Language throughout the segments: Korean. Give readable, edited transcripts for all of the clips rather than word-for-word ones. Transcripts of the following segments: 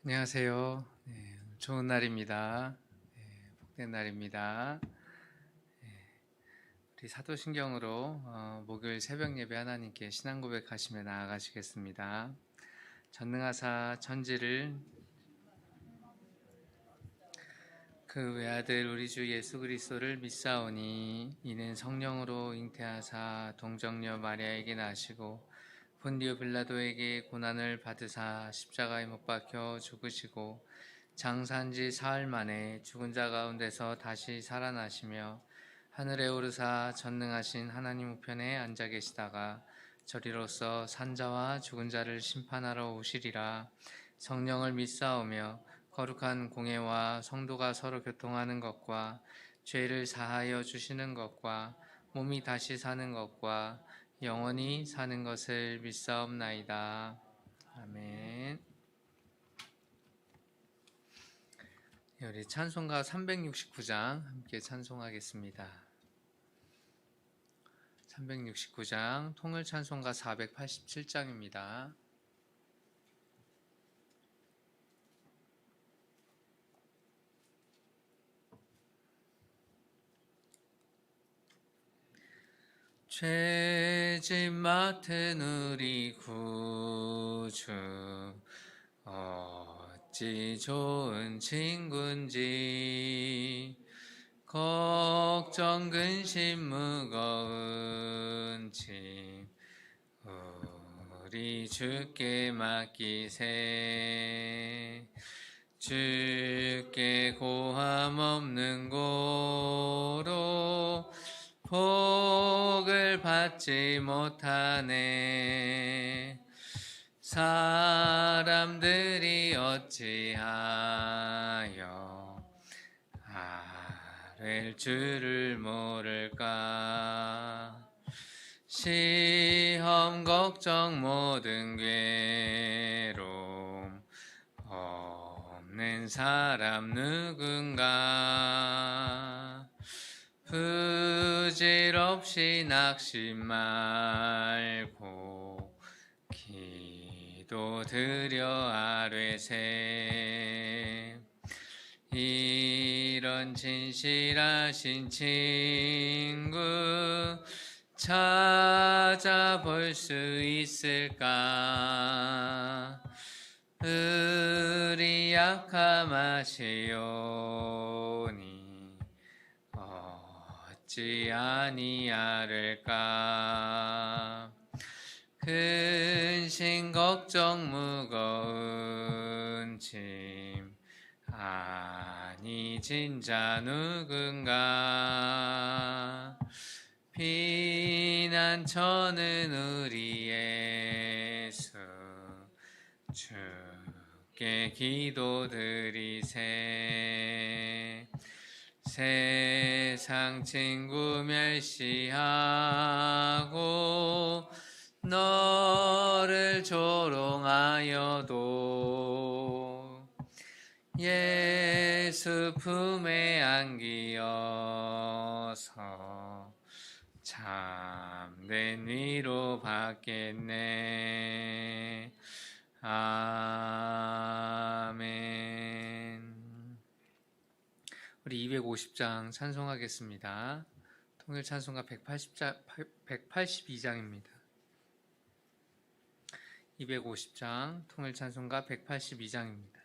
안녕하세요. 좋은 날입니다. 복된 날입니다. 우리 사도신경으로 목요일 새벽 예배 하나님께 신앙 고백하시며 나아가시겠습니다. 전능하사 천지를 그 외아들 우리 주 예수 그리스도를 믿사오니 이는 성령으로 잉태하사 동정녀 마리아에게 나시고 본디오 빌라도에게 고난을 받으사 십자가에 못 박혀 죽으시고 장사한 지 사흘 만에 죽은 자 가운데서 다시 살아나시며 하늘에 오르사 전능하신 하나님 우편에 앉아 계시다가 저리로서 산자와 죽은 자를 심판하러 오시리라. 성령을 믿사오며 거룩한 공예와 성도가 서로 교통하는 것과 죄를 사하여 주시는 것과 몸이 다시 사는 것과 영원히 사는 것을 믿사옵나이다. 아멘. 우리 찬송가 369장 함께 찬송하겠습니다. 369장 통일 찬송가 487장입니다. 죄짐 맡은 우리 구주 어찌 좋은 친구인지 걱정 근심 무거운 짐 우리 주께 맡기세. 주께 고함 없는 고로 복을 받지 못하네. 사람들이 어찌하여 아랠 줄을 모를까. 시험 걱정 모든 괴로움 없는 사람 누군가. 부질없이 낙심 말고 기도 드려 아뢰세. 이런 진실하신 친구 찾아볼 수 있을까. 우리 약함 아시오니 어찌 아니하를까. 근심 걱정 무거운 짐 아니 진자 누군가. 피난처는 우리 예수 주께 기도드리세. 세상 친구 멸시하고 너를 조롱하여도 예수 품에 안기어서 참된 위로 받겠네. 아멘. 우리 250장 찬송하겠습니다. 통일 찬송가 182장입니다. 250장 통일 찬송가 182장입니다.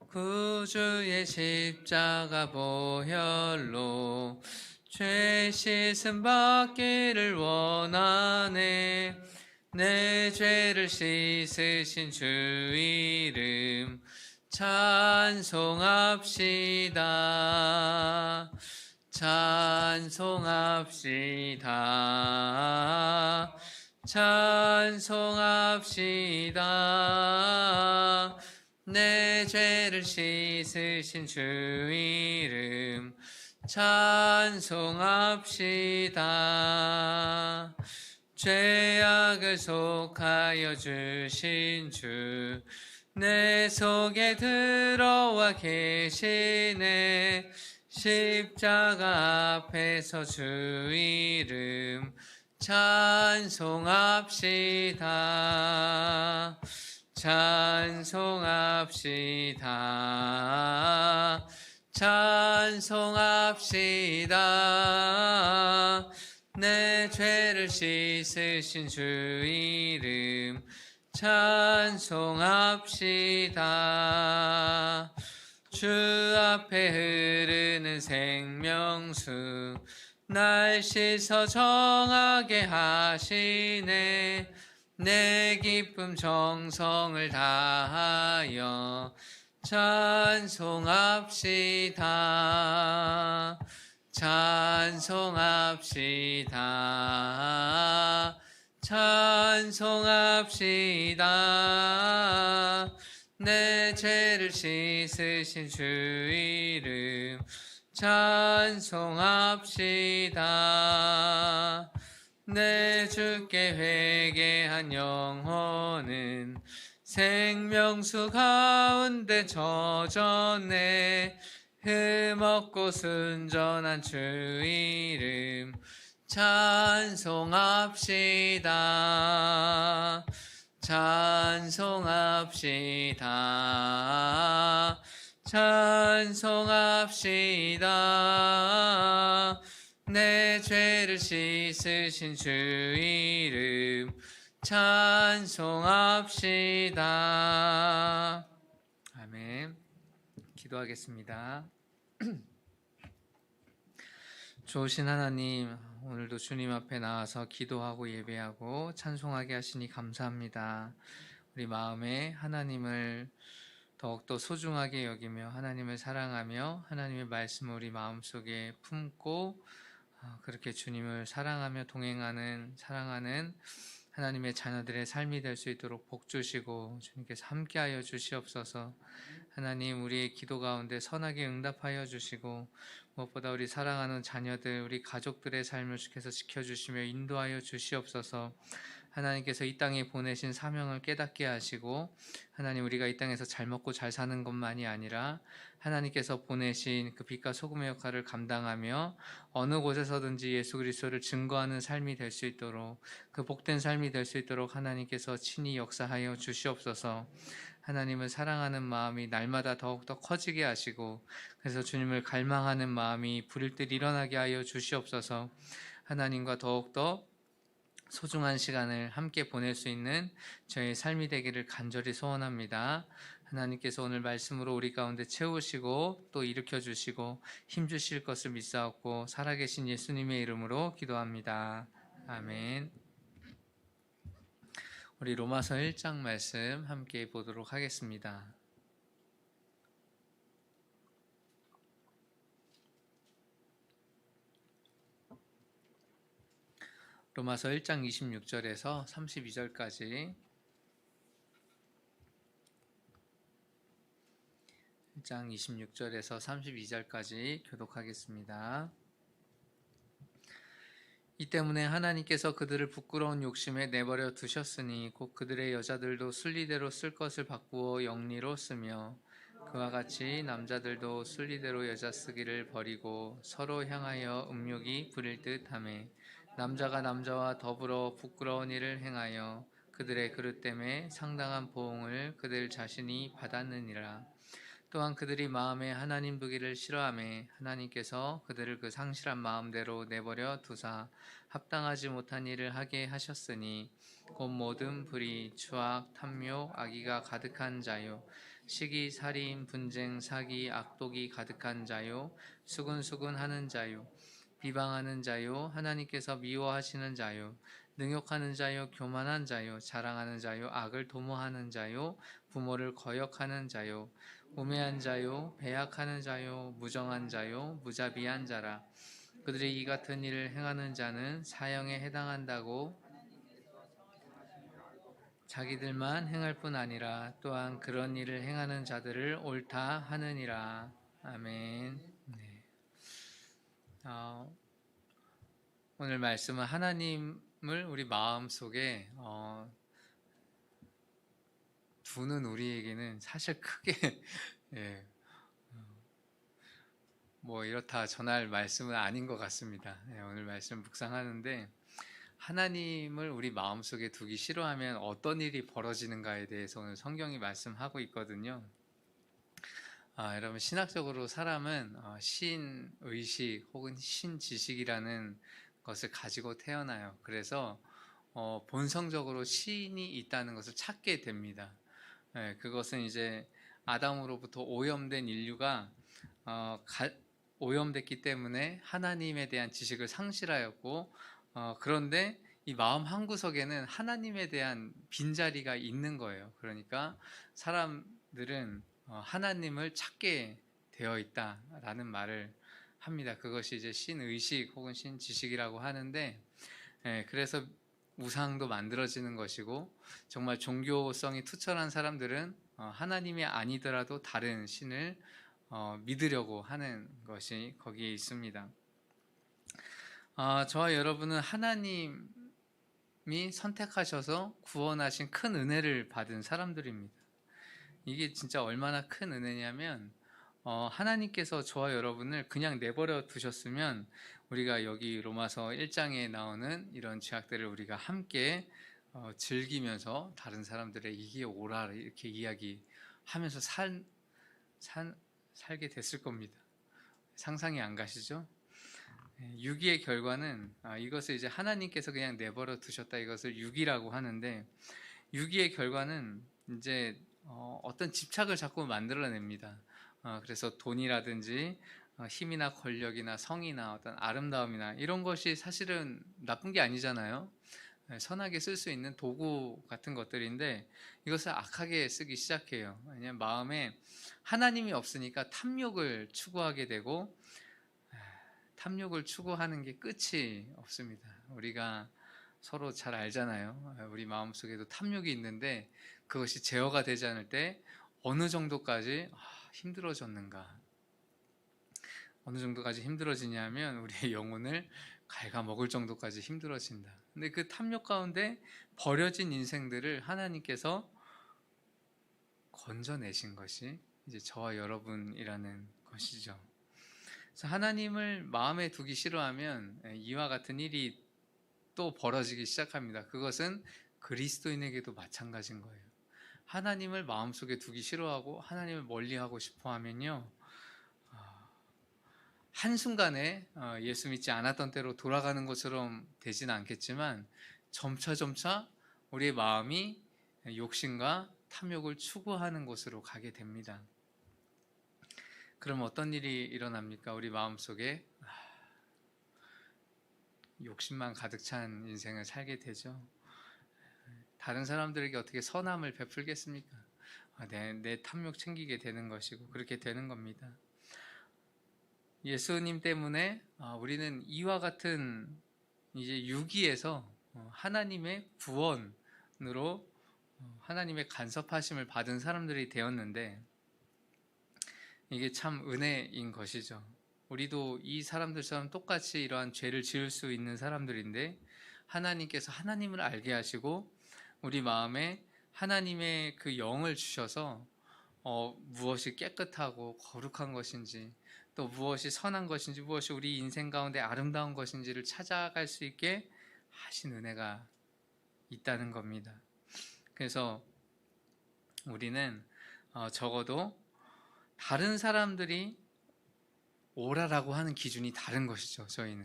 구주의 십자가 보혈로 죄 씻음 받기를 원하네. 내 죄를 씻으신 주 이름 찬송합시다. 찬송합시다. 찬송합시다. 내 죄를 씻으신 주 이름 찬송합시다. 죄악을 속하여 주신 주 내 속에 들어와 계시네. 십자가 앞에서 주 이름 찬송합시다. 찬송합시다. 찬송합시다. 내 죄를 씻으신 주 이름 찬송합시다. 주 앞에 흐르는 생명수 날 씻어 정하게 하시네. 내 기쁨 정성을 다하여 찬송합시다. 찬송합시다. 찬송합시다. 내 죄를 씻으신 주 이름 찬송합시다. 내 주께 회개한 영혼은 생명수 가운데 젖었네. 흠없고 순전한 주 이름 찬송합시다. 찬송합시다. 찬송합시다. 내 죄를 씻으신 주 이름 찬송합시다. 아멘. 기도하겠습니다. 좋으신 하나님, 오늘도 주님 앞에 나와서 기도하고 예배하고 찬송하게 하시니 감사합니다. 우리 마음에 하나님을 더욱더 소중하게 여기며 하나님을 사랑하며 하나님의 말씀을 우리 마음속에 품고 그렇게 주님을 사랑하며 사랑하는 하나님의 자녀들의 삶이 될 수 있도록 복 주시고 주님께서 함께하여 주시옵소서. 하나님, 우리의 기도 가운데 선하게 응답하여 주시고 무엇보다 우리 사랑하는 자녀들, 우리 가족들의 삶을 주께서 지켜주시며 인도하여 주시옵소서. 하나님께서 이 땅에 보내신 사명을 깨닫게 하시고 하나님, 우리가 이 땅에서 잘 먹고 잘 사는 것만이 아니라 하나님께서 보내신 그 빛과 소금의 역할을 감당하며 어느 곳에서든지 예수 그리스도를 증거하는 삶이 될 수 있도록, 그 복된 삶이 될 수 있도록 하나님께서 친히 역사하여 주시옵소서. 하나님을 사랑하는 마음이 날마다 더욱더 커지게 하시고 그래서 주님을 갈망하는 마음이 불일 듯 일어나게 하여 주시옵소서. 하나님과 더욱더 소중한 시간을 함께 보낼 수 있는 저의 삶이 되기를 간절히 소원합니다. 하나님께서 오늘 말씀으로 우리 가운데 채우시고 또 일으켜 주시고 힘 주실 것을 믿사옵고 살아계신 예수님의 이름으로 기도합니다. 아멘. 우리 로마서 1장 말씀 함께 보도록 하겠습니다. 로마서 1장 26절에서 32절까지 1장 26절에서 32절까지 교독하겠습니다. 이 때문에 하나님께서 그들을 부끄러운 욕심에 내버려 두셨으니 곧 그들의 여자들도 순리대로 쓸 것을 바꾸어 영리로 쓰며 그와 같이 남자들도 순리대로 여자 쓰기를 버리고 서로 향하여 음욕이 부릴 듯하며 남자가 남자와 더불어 부끄러운 일을 행하여 그들의 그릇 때문에 상당한 보응을 그들 자신이 받았느니라. 또한 그들이 마음에 하나님 두기를 싫어하며 하나님께서 그들을 그 상실한 마음대로 내버려 두사 합당하지 못한 일을 하게 하셨으니 곧 모든 불의, 추악, 탐욕, 악의가 가득한 자요 시기, 살인, 분쟁, 사기, 악독이 가득한 자요 수근수근하는 자요 비방하는 자요 하나님께서 미워하시는 자요 능욕하는 자요 교만한 자요 자랑하는 자요 악을 도모하는 자요 부모를 거역하는 자요 우매한 자요 배약하는 자요 무정한 자요 무자비한 자라. 그들이 이 같은 일을 행하는 자는 사형에 해당한다고 자기들만 행할 뿐 아니라 또한 그런 일을 행하는 자들을 옳다 하느니라. 아멘. 네. 오늘 말씀은 하나님을 우리 마음속에 두는 우리에게는 사실 크게 예, 뭐 이렇다 전할 말씀은 아닌 것 같습니다. 오늘 말씀 묵상하는데 하나님을 우리 마음속에 두기 싫어하면 어떤 일이 벌어지는가에 대해서 오늘 성경이 말씀하고 있거든요. 여러분 신학적으로 사람은 신의식 혹은 신지식이라는 것을 가지고 태어나요. 그래서 본성적으로 신이 있다는 것을 찾게 됩니다. 그것은 이제 아담으로부터 오염된 인류가 오염됐기 때문에 하나님에 대한 지식을 상실하였고, 그런데 이 마음 한구석에는 하나님에 대한 빈자리가 있는 거예요. 그러니까 사람들은 하나님을 찾게 되어 있다라는 말을 합니다. 그것이 이제 신의식 혹은 신지식이라고 하는데, 그래서 우상도 만들어지는 것이고, 정말 종교성이 투철한 사람들은 하나님이 아니더라도 다른 신을 믿으려고 하는 것이 거기에 있습니다. 저와 여러분은 하나님이 선택하셔서 구원하신 큰 은혜를 받은 사람들입니다. 이게 진짜 얼마나 큰 은혜냐면 하나님께서 저와 여러분을 그냥 내버려 두셨으면 우리가 여기 로마서 1장에 나오는 이런 죄악들을 우리가 함께 즐기면서 다른 사람들의 이게 오라 이렇게 이야기하면서 살게 됐을 겁니다. 상상이 안 가시죠? 유기의 결과는 이것을 이제 하나님께서 그냥 내버려 두셨다, 이것을 유기라고 하는데, 유기의 결과는 이제 어떤 집착을 자꾸 만들어냅니다. 그래서 돈이라든지 힘이나 권력이나 성이나 어떤 아름다움이나 이런 것이 사실은 나쁜 게 아니잖아요. 선하게 쓸 수 있는 도구 같은 것들인데 이것을 악하게 쓰기 시작해요. 왜냐하면 마음에 하나님이 없으니까 탐욕을 추구하게 되고, 탐욕을 추구하는 게 끝이 없습니다. 우리가 서로 잘 알잖아요. 우리 마음속에도 탐욕이 있는데 그것이 제어가 되지 않을 때 어느 정도까지 힘들어졌는가. 어느 정도까지 힘들어지냐면 우리의 영혼을 갉아먹을 정도까지 힘들어진다. 근데 그 탐욕 가운데 버려진 인생들을 하나님께서 건져내신 것이 이제 저와 여러분이라는 것이죠. 그래서 하나님을 마음에 두기 싫어하면 이와 같은 일이 또 벌어지기 시작합니다. 그것은 그리스도인에게도 마찬가지인 거예요. 하나님을 마음속에 두기 싫어하고 하나님을 멀리하고 싶어 하면요, 한순간에 예수 믿지 않았던 때로 돌아가는 것처럼 되진 않겠지만 점차 우리의 마음이 욕심과 탐욕을 추구하는 곳으로 가게 됩니다. 그럼 어떤 일이 일어납니까? 우리 마음속에 욕심만 가득 찬 인생을 살게 되죠. 다른 사람들에게 어떻게 선함을 베풀겠습니까? 내 탐욕 챙기게 되는 것이고 그렇게 되는 겁니다. 예수님 때문에 우리는 이와 같은 이제 유기에서 하나님의 구원으로 하나님의 간섭하심을 받은 사람들이 되었는데, 이게 참 은혜인 것이죠. 우리도 이 사람들처럼 똑같이 이러한 죄를 지을 수 있는 사람들인데 하나님께서 하나님을 알게 하시고 우리 마음에 하나님의 그 영을 주셔서 무엇이 깨끗하고 거룩한 것인지, 또 무엇이 선한 것인지, 무엇이 우리 인생 가운데 아름다운 것인지를 찾아갈 수 있게 하신 은혜가 있다는 겁니다. 그래서 우리는 적어도 다른 사람들이 옳아라고 하는 기준이 다른 것이죠. 저희는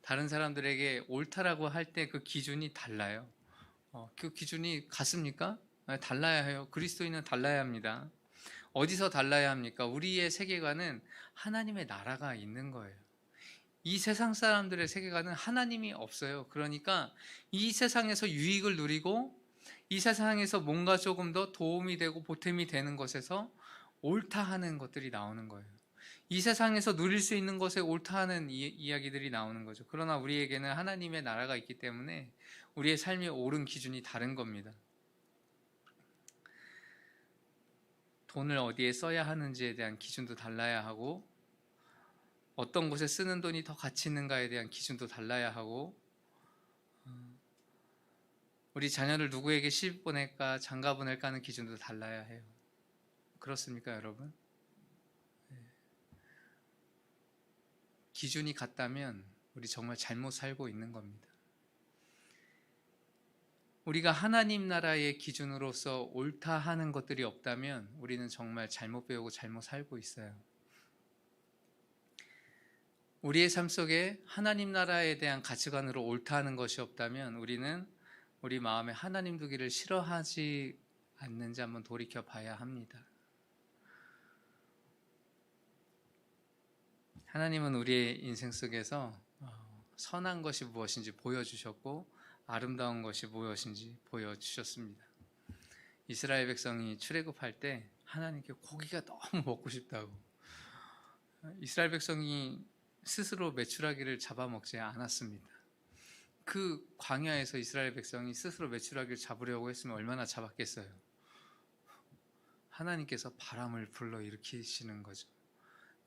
다른 사람들에게 옳다라고 할 때 그 기준이 달라요. 그 기준이 같습니까? 달라야 해요. 그리스도인은 달라야 합니다. 어디서 달라야 합니까? 우리의 세계관은 하나님의 나라가 있는 거예요. 이 세상 사람들의 세계관은 하나님이 없어요. 그러니까 이 세상에서 유익을 누리고 이 세상에서 뭔가 조금 더 도움이 되고 보탬이 되는 것에서 옳다 하는 것들이 나오는 거예요. 이 세상에서 누릴 수 있는 것에 옳다 하는 이야기들이 나오는 거죠. 그러나 우리에게는 하나님의 나라가 있기 때문에 우리의 삶의 옳은 기준이 다른 겁니다. 돈을 어디에 써야 하는지에 대한 기준도 달라야 하고, 어떤 곳에 쓰는 돈이 더 가치 있는가에 대한 기준도 달라야 하고, 우리 자녀를 누구에게 시집 보낼까 장가 보낼까 하는 기준도 달라야 해요. 그렇습니까, 여러분? 기준이 같다면 우리 정말 잘못 살고 있는 겁니다. 우리가 하나님 나라의 기준으로서 옳다 하는 것들이 없다면 우리는 정말 잘못 배우고 잘못 살고 있어요. 우리의 삶 속에 하나님 나라에 대한 가치관으로 옳다 하는 것이 없다면 우리는 우리 마음에 하나님 두기를 싫어하지 않는지 한번 돌이켜 봐야 합니다. 하나님은 우리의 인생 속에서 선한 것이 무엇인지 보여주셨고 아름다운 것이 무엇인지 보여주셨습니다. 이스라엘 백성이 출애굽할 때 하나님께 고기가 너무 먹고 싶다고, 이스라엘 백성이 스스로 메추라기를 잡아먹지 않았습니다. 그 광야에서 이스라엘 백성이 스스로 메추라기를 잡으려고 했으면 얼마나 잡았겠어요. 하나님께서 바람을 불러일으키시는 거죠.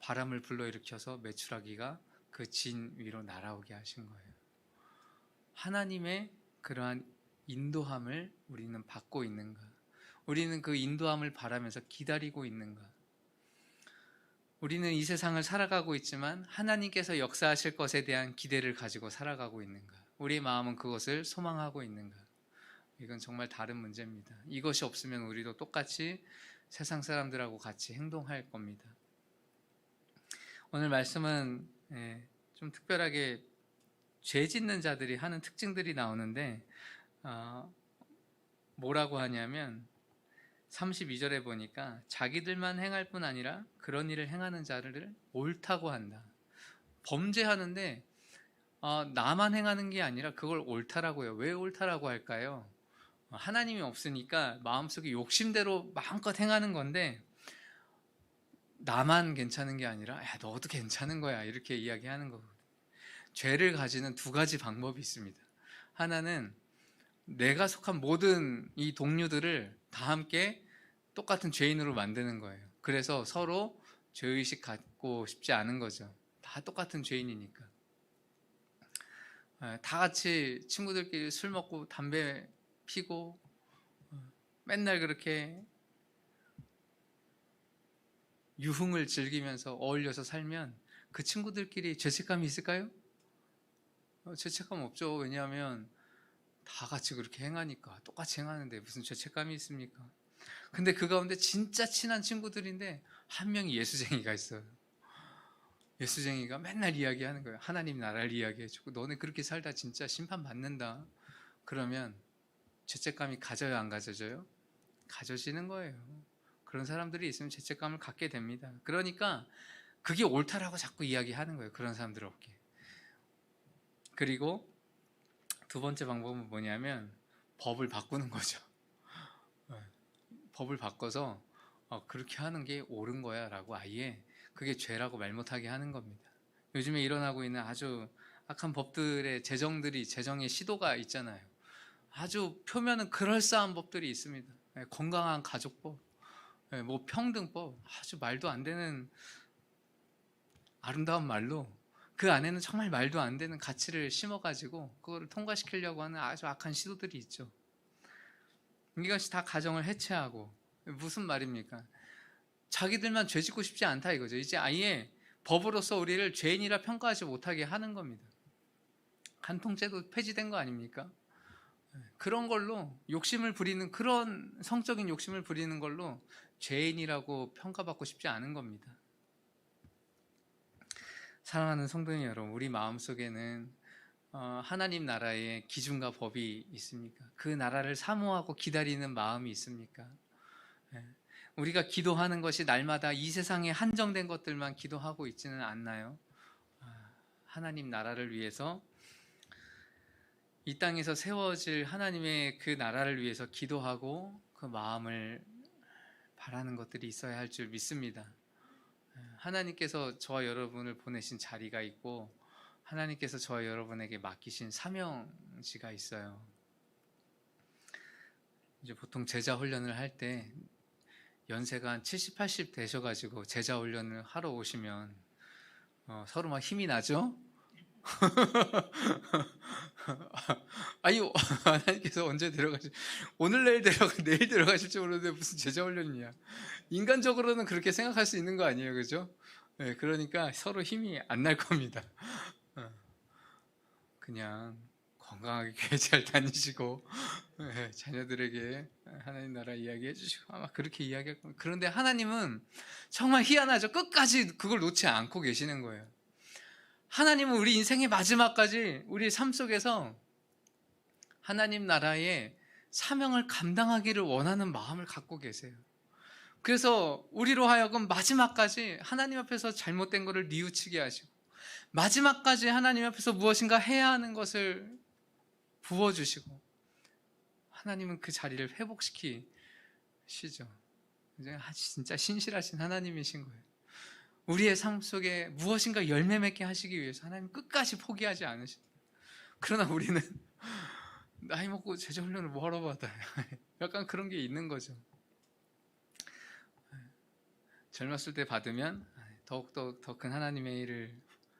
바람을 불러일으켜서 메추라기가 그 진 위로 날아오게 하신 거예요. 하나님의 그러한 인도함을 우리는 받고 있는가? 우리는 그 인도함을 바라면서 기다리고 있는가? 우리는 이 세상을 살아가고 있지만 하나님께서 역사하실 것에 대한 기대를 가지고 살아가고 있는가? 우리의 마음은 그것을 소망하고 있는가? 이건 정말 다른 문제입니다. 이것이 없으면 우리도 똑같이 세상 사람들하고 같이 행동할 겁니다. 오늘 말씀은 좀 특별하게 죄 짓는 자들이 하는 특징들이 나오는데 뭐라고 하냐면 32절에 보니까 자기들만 행할 뿐 아니라 그런 일을 행하는 자를 옳다고 한다. 범죄하는데 나만 행하는 게 아니라 그걸 옳다라고 해요. 왜 옳다라고 할까요? 하나님이 없으니까 마음속에 욕심대로 마음껏 행하는 건데 나만 괜찮은 게 아니라 야, 너도 괜찮은 거야 이렇게 이야기하는 거거든요. 죄를 가지는 두 가지 방법이 있습니다. 하나는 내가 속한 모든 이 동료들을 다 함께 똑같은 죄인으로 만드는 거예요. 그래서 서로 죄의식 갖고 싶지 않은 거죠. 다 똑같은 죄인이니까. 다 같이 친구들끼리 술 먹고 담배 피고 맨날 그렇게 유흥을 즐기면서 어울려서 살면 그 친구들끼리 죄책감이 있을까요? 죄책감 없죠. 왜냐하면 다 같이 그렇게 행하니까, 똑같이 행하는데 무슨 죄책감이 있습니까? 근데 그 가운데 진짜 친한 친구들인데 한 명이 예수쟁이가 있어요. 예수쟁이가 맨날 이야기하는 거예요. 하나님 나라를 이야기해주고 너네 그렇게 살다 진짜 심판받는다. 그러면 죄책감이 가져요, 안 가져져요? 가져지는 거예요. 그런 사람들이 있으면 죄책감을 갖게 됩니다. 그러니까 그게 옳다라고 자꾸 이야기하는 거예요. 그런 사람들 없게. 그리고 두 번째 방법은 뭐냐면 법을 바꾸는 거죠. 법을 바꿔서 그렇게 하는 게 옳은 거야 라고 아예 그게 죄라고 말 못하게 하는 겁니다. 요즘에 일어나고 있는 아주 악한 법들의 제정의 시도가 있잖아요. 아주 표면은 그럴싸한 법들이 있습니다. 건강한 가족법, 뭐 평등법, 아주 말도 안 되는 아름다운 말로 그 안에는 정말 말도 안 되는 가치를 심어가지고 그거를 통과시키려고 하는 아주 악한 시도들이 있죠. 이것이 다 가정을 해체하고, 무슨 말입니까? 자기들만 죄 짓고 싶지 않다 이거죠. 이제 아예 법으로서 우리를 죄인이라 평가하지 못하게 하는 겁니다. 간통죄도 폐지된 거 아닙니까? 그런 걸로 욕심을 부리는, 그런 성적인 욕심을 부리는 걸로 죄인이라고 평가받고 싶지 않은 겁니다. 사랑하는 성도님 여러분, 우리 마음속에는 하나님 나라의 기준과 법이 있습니까? 그 나라를 사모하고 기다리는 마음이 있습니까? 우리가 기도하는 것이 날마다 이 세상에 한정된 것들만 기도하고 있지는 않나요? 하나님 나라를 위해서, 이 땅에서 세워질 하나님의 그 나라를 위해서 기도하고 그 마음을 바라는 것들이 있어야 할 줄 믿습니다. 하나님께서 저와 여러분을 보내신 자리가 있고 하나님께서 저와 여러분에게 맡기신 사명지가 있어요. 이제 보통 제자 훈련을 할 때 연세가 한 70, 80 되셔가지고 제자 훈련을 하러 오시면 서로 막 힘이 나죠? 아니, 하나님께서 언제 데려가실, 오늘 내일 데려가실지 모르는데 무슨 제자 훈련이냐. 인간적으로는 그렇게 생각할 수 있는 거 아니에요, 그죠? 네, 그러니까 서로 힘이 안 날 겁니다. 어, 그냥 건강하게 교회 잘 다니시고 네, 자녀들에게 하나님 나라 이야기해 주시고 아마 그렇게 이야기할 겁니다. 그런데 하나님은 정말 희한하죠. 끝까지 그걸 놓지 않고 계시는 거예요. 하나님은 우리 인생의 마지막까지 우리 삶 속에서 하나님 나라의 사명을 감당하기를 원하는 마음을 갖고 계세요. 그래서 우리로 하여금 마지막까지 하나님 앞에서 잘못된 것을 뉘우치게 하시고 마지막까지 하나님 앞에서 무엇인가 해야 하는 것을 부어주시고 하나님은 그 자리를 회복시키시죠. 진짜 신실하신 하나님이신 거예요. 우리의 삶 속에 무엇인가 열매 맺게 하시기 위해서 하나님 끝까지 포기하지 않으십니다. 그러나 우리는 나이 먹고 제자훈련을 뭐하러 받아요? 약간 그런 게 있는 거죠. 젊었을 때 받으면 더욱더 더 큰 하나님의 일을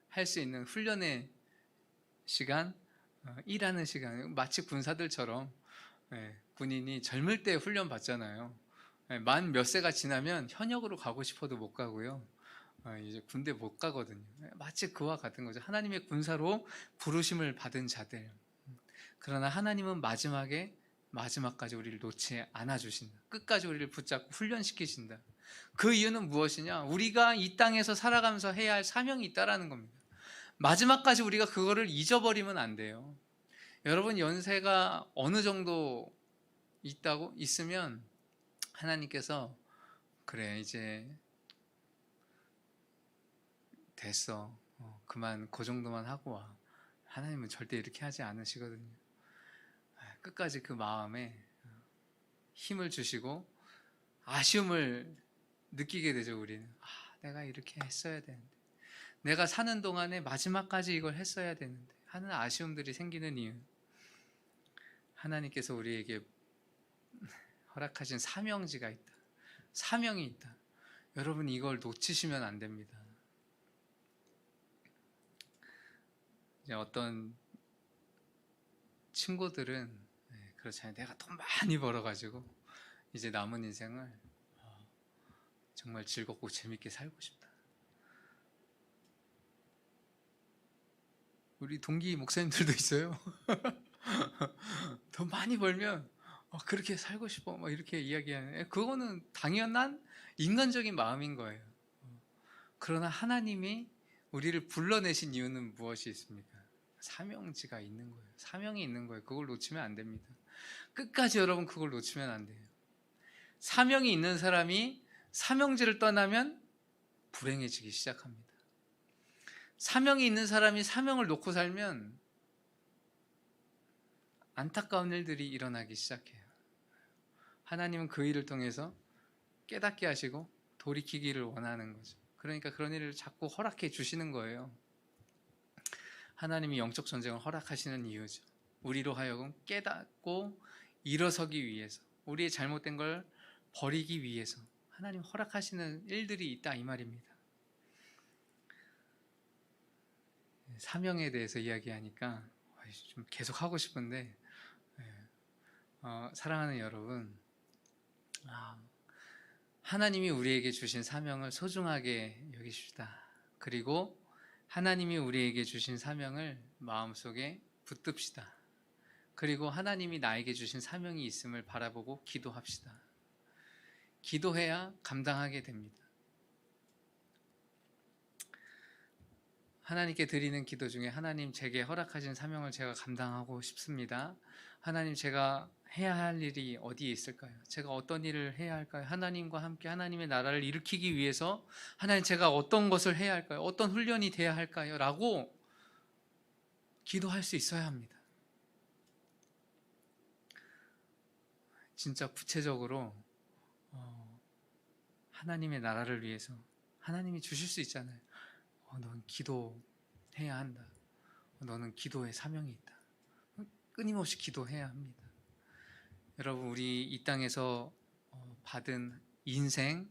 할 수 있는 훈련의 시간, 일하는 시간, 마치 군사들처럼 군인이 젊을 때 훈련 받잖아요. 만 몇 세가 지나면 현역으로 가고 싶어도 못 가고요. 이제 군대 못 가거든요. 마치 그와 같은 거죠. 하나님의 군사로 부르심을 받은 자들. 그러나 하나님은 마지막까지 우리를 놓지 않아 주신다. 끝까지 우리를 붙잡고 훈련시키신다. 그 이유는 무엇이냐? 우리가 이 땅에서 살아가면서 해야 할 사명이 있다라는 겁니다. 마지막까지 우리가 그거를 잊어버리면 안 돼요. 여러분 연세가 어느 정도 있으면 하나님께서 그래 이제 됐어. 그만 그 정도만 하고 와. 하나님은 절대 이렇게 하지 않으시거든요. 끝까지 그 마음에 힘을 주시고 아쉬움을 느끼게 되죠. 우리는 내가 이렇게 했어야 되는데 내가 사는 동안에 마지막까지 이걸 했어야 되는데 하는 아쉬움들이 생기는 이유, 하나님께서 우리에게 허락하신 사명지가 있다. 사명이 있다. 여러분 이걸 놓치시면 안 됩니다. 이제 어떤 친구들은 그렇잖아요. 내가 돈 많이 벌어가지고 이제 남은 인생을 정말 즐겁고 재밌게 살고 싶다. 우리 동기 목사님들도 있어요. 돈 많이 벌면 그렇게 살고 싶어 막 이렇게 이야기하는, 그거는 당연한 인간적인 마음인 거예요. 그러나 하나님이 우리를 불러내신 이유는 무엇이 있습니까? 사명지가 있는 거예요. 사명이 있는 거예요. 그걸 놓치면 안 됩니다. 끝까지 여러분 그걸 놓치면 안 돼요. 사명이 있는 사람이 사명지를 떠나면 불행해지기 시작합니다. 사명이 있는 사람이 사명을 놓고 살면 안타까운 일들이 일어나기 시작해요. 하나님은 그 일을 통해서 깨닫게 하시고 돌이키기를 원하는 거죠. 그러니까 그런 일을 자꾸 허락해 주시는 거예요. 하나님이 영적 전쟁을 허락하시는 이유죠. 우리로 하여금 깨닫고 일어서기 위해서, 우리의 잘못된 걸 버리기 위해서 하나님 허락하시는 일들이 있다 이 말입니다. 사명에 대해서 이야기하니까 좀 계속 하고 싶은데 사랑하는 여러분, 하나님이 우리에게 주신 사명을 소중하게 여기십시다. 그리고 하나님이 우리에게 주신 사명을 마음속에 붙듭시다. 그리고 하나님이 나에게 주신 사명이 있음을 바라보고 기도합시다. 기도해야 감당하게 됩니다. 하나님께 드리는 기도 중에 하나님 제게 허락하신 사명을 제가 감당하고 싶습니다. 하나님 제가 해야 할 일이 어디에 있을까요? 제가 어떤 일을 해야 할까요? 하나님과 함께 하나님의 나라를 일으키기 위해서 하나님 제가 어떤 것을 해야 할까요? 어떤 훈련이 돼야 할까요? 라고 기도할 수 있어야 합니다. 진짜 구체적으로 하나님의 나라를 위해서 하나님이 주실 수 있잖아요. 넌 기도해야 한다. 너는 기도의 사명이 있다. 끊임없이 기도해야 합니다. 여러분 우리 이 땅에서 받은 인생,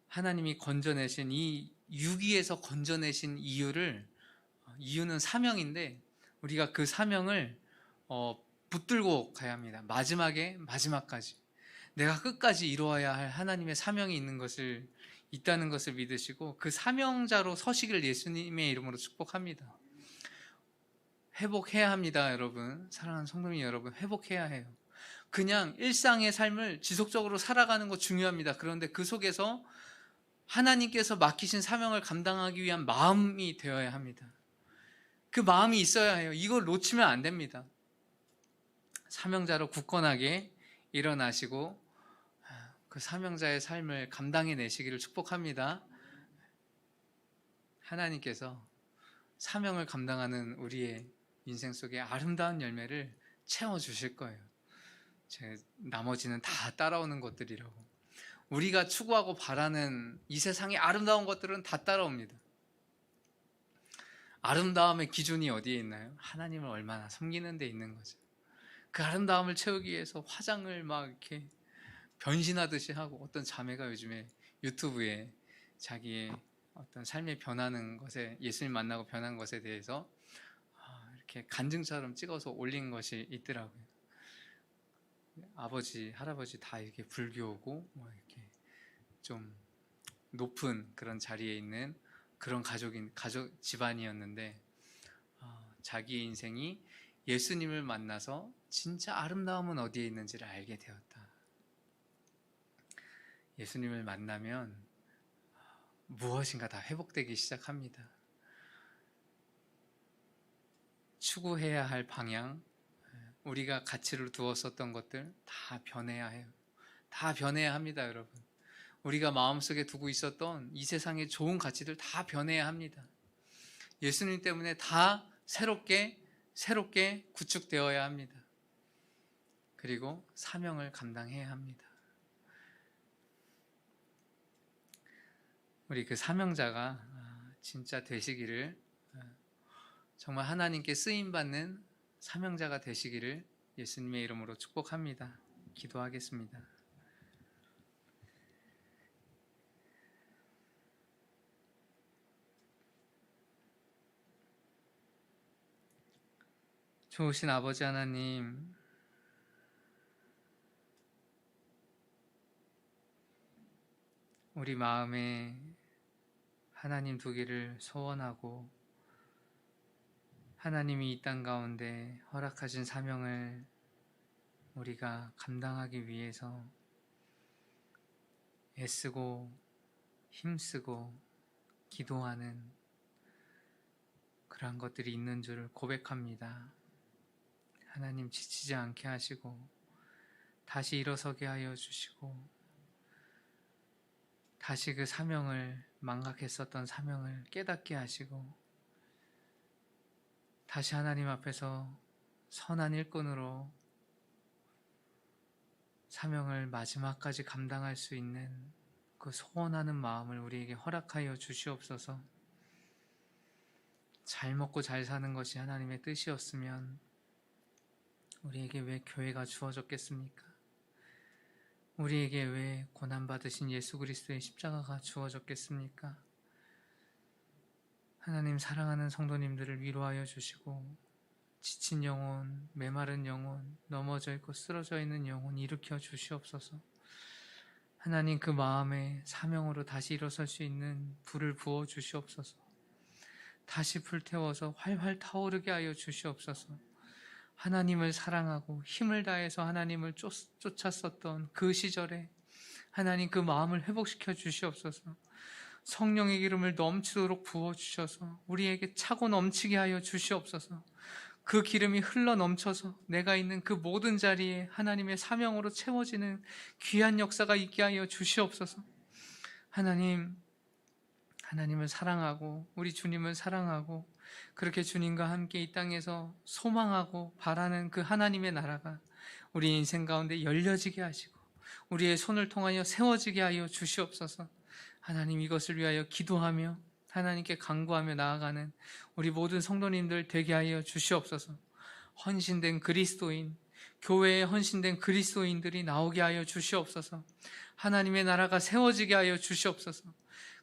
하나님이 건져내신 이 유기에서 건져내신 이유는 사명인데 우리가 그 사명을 붙들고 가야 합니다. 마지막까지 내가 끝까지 이루어야 할 하나님의 사명이 있는 것을 있다는 것을 믿으시고 그 사명자로 서시기를 예수님의 이름으로 축복합니다. 회복해야 합니다, 여러분. 사랑하는 성도님 여러분, 회복해야 해요. 그냥 일상의 삶을 지속적으로 살아가는 거 중요합니다. 그런데 그 속에서 하나님께서 맡기신 사명을 감당하기 위한 마음이 되어야 합니다. 그 마음이 있어야 해요. 이걸 놓치면 안 됩니다. 사명자로 굳건하게 일어나시고 그 사명자의 삶을 감당해내시기를 축복합니다. 하나님께서 사명을 감당하는 우리의 인생 속에 아름다운 열매를 채워주실 거예요. 나머지는 다 따라오는 것들이라고. 우리가 추구하고 바라는 이 세상의 아름다운 것들은 다 따라옵니다. 아름다움의 기준이 어디에 있나요? 하나님을 얼마나 섬기는 데 있는 거죠. 그 아름다움을 채우기 위해서 화장을 막 이렇게 변신하듯이 하고, 어떤 자매가 요즘에 유튜브에 자기의 어떤 삶의 변하는 것에, 예수님 만나고 변한 것에 대해서 이렇게 간증처럼 찍어서 올린 것이 있더라고요. 아버지, 할아버지 다 이렇게 불교고 뭐 이렇게 좀 높은 그런 자리에 있는 그런 가족 집안이었는데 자기의 인생이 예수님을 만나서 진짜 아름다움은 어디에 있는지를 알게 되었다. 예수님을 만나면 무엇인가 다 회복되기 시작합니다. 추구해야 할 방향, 우리가 가치를 두었었던 것들 다 변해야 해요. 다 변해야 합니다, 여러분. 우리가 마음속에 두고 있었던 이 세상의 좋은 가치들 다 변해야 합니다. 예수님 때문에 다 새롭게 구축되어야 합니다. 그리고 사명을 감당해야 합니다. 우리 그 사명자가 진짜 되시기를, 정말 하나님께 쓰임받는 사명자가 되시기를 예수님의 이름으로 축복합니다. 기도하겠습니다. 좋으신 아버지 하나님, 우리 마음에 하나님 두기를 소원하고 하나님이 이 땅 가운데 허락하신 사명을 우리가 감당하기 위해서 애쓰고 힘쓰고 기도하는 그러한 것들이 있는 줄 고백합니다. 하나님 지치지 않게 하시고 다시 일어서게 하여 주시고 다시 그 사명을, 망각했었던 사명을 깨닫게 하시고 다시 하나님 앞에서 선한 일꾼으로 사명을 마지막까지 감당할 수 있는 그 소원하는 마음을 우리에게 허락하여 주시옵소서. 잘 먹고 잘 사는 것이 하나님의 뜻이었으면 우리에게 왜 교회가 주어졌겠습니까? 우리에게 왜 고난받으신 예수 그리스도의 십자가가 주어졌겠습니까? 하나님, 사랑하는 성도님들을 위로하여 주시고 지친 영혼, 메마른 영혼, 넘어져 있고 쓰러져 있는 영혼 일으켜 주시옵소서. 하나님, 그 마음에 사명으로 다시 일어설 수 있는 불을 부어 주시옵소서. 다시 불태워서 활활 타오르게 하여 주시옵소서. 하나님을 사랑하고 힘을 다해서 하나님을 쫓았었던 그 시절에 하나님 그 마음을 회복시켜 주시옵소서. 성령의 기름을 넘치도록 부어주셔서 우리에게 차고 넘치게 하여 주시옵소서. 그 기름이 흘러 넘쳐서 내가 있는 그 모든 자리에 하나님의 사명으로 채워지는 귀한 역사가 있게 하여 주시옵소서. 하나님을 사랑하고 우리 주님을 사랑하고 그렇게 주님과 함께 이 땅에서 소망하고 바라는 그 하나님의 나라가 우리 인생 가운데 열려지게 하시고 우리의 손을 통하여 세워지게 하여 주시옵소서. 하나님, 이것을 위하여 기도하며 하나님께 간구하며 나아가는 우리 모든 성도님들 되게 하여 주시옵소서. 헌신된 그리스도인, 교회에 헌신된 그리스도인들이 나오게 하여 주시옵소서. 하나님의 나라가 세워지게 하여 주시옵소서.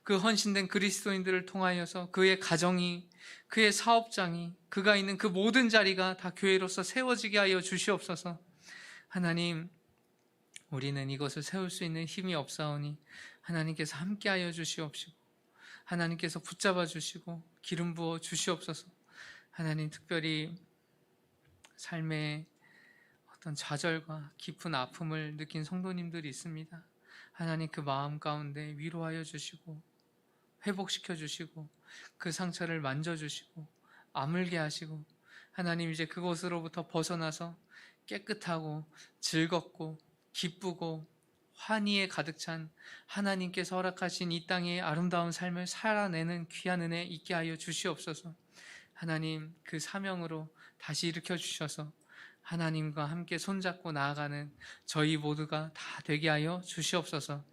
그 헌신된 그리스도인들을 통하여서 그의 가정이, 그의 사업장이, 그가 있는 그 모든 자리가 다 교회로서 세워지게 하여 주시옵소서. 하나님, 우리는 이것을 세울 수 있는 힘이 없사오니 하나님께서 함께하여 주시옵시고 하나님께서 붙잡아 주시고 기름 부어 주시옵소서. 하나님, 특별히 삶의 어떤 좌절과 깊은 아픔을 느낀 성도님들이 있습니다. 하나님, 그 마음 가운데 위로하여 주시고 회복시켜 주시고 그 상처를 만져주시고 아물게 하시고, 하나님, 이제 그곳으로부터 벗어나서 깨끗하고 즐겁고 기쁘고 환희에 가득 찬 하나님께서 허락하신 이 땅의 아름다운 삶을 살아내는 귀한 은혜 있게 하여 주시옵소서. 하나님, 그 사명으로 다시 일으켜 주셔서 하나님과 함께 손잡고 나아가는 저희 모두가 다 되게 하여 주시옵소서.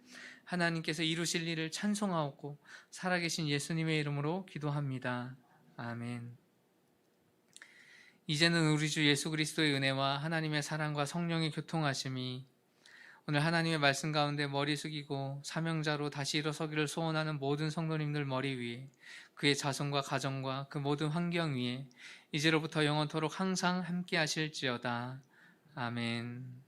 하나님께서 이루실 일을 찬송하옵고 살아계신 예수님의 이름으로 기도합니다. 아멘. 이제는 우리 주 예수 그리스도의 은혜와 하나님의 사랑과 성령의 교통하심이 오늘 하나님의 말씀 가운데 머리 숙이고 사명자로 다시 일어서기를 소원하는 모든 성도님들 머리 위에, 그의 자손과 가정과 그 모든 환경 위에 이제로부터 영원토록 항상 함께 하실지어다. 아멘.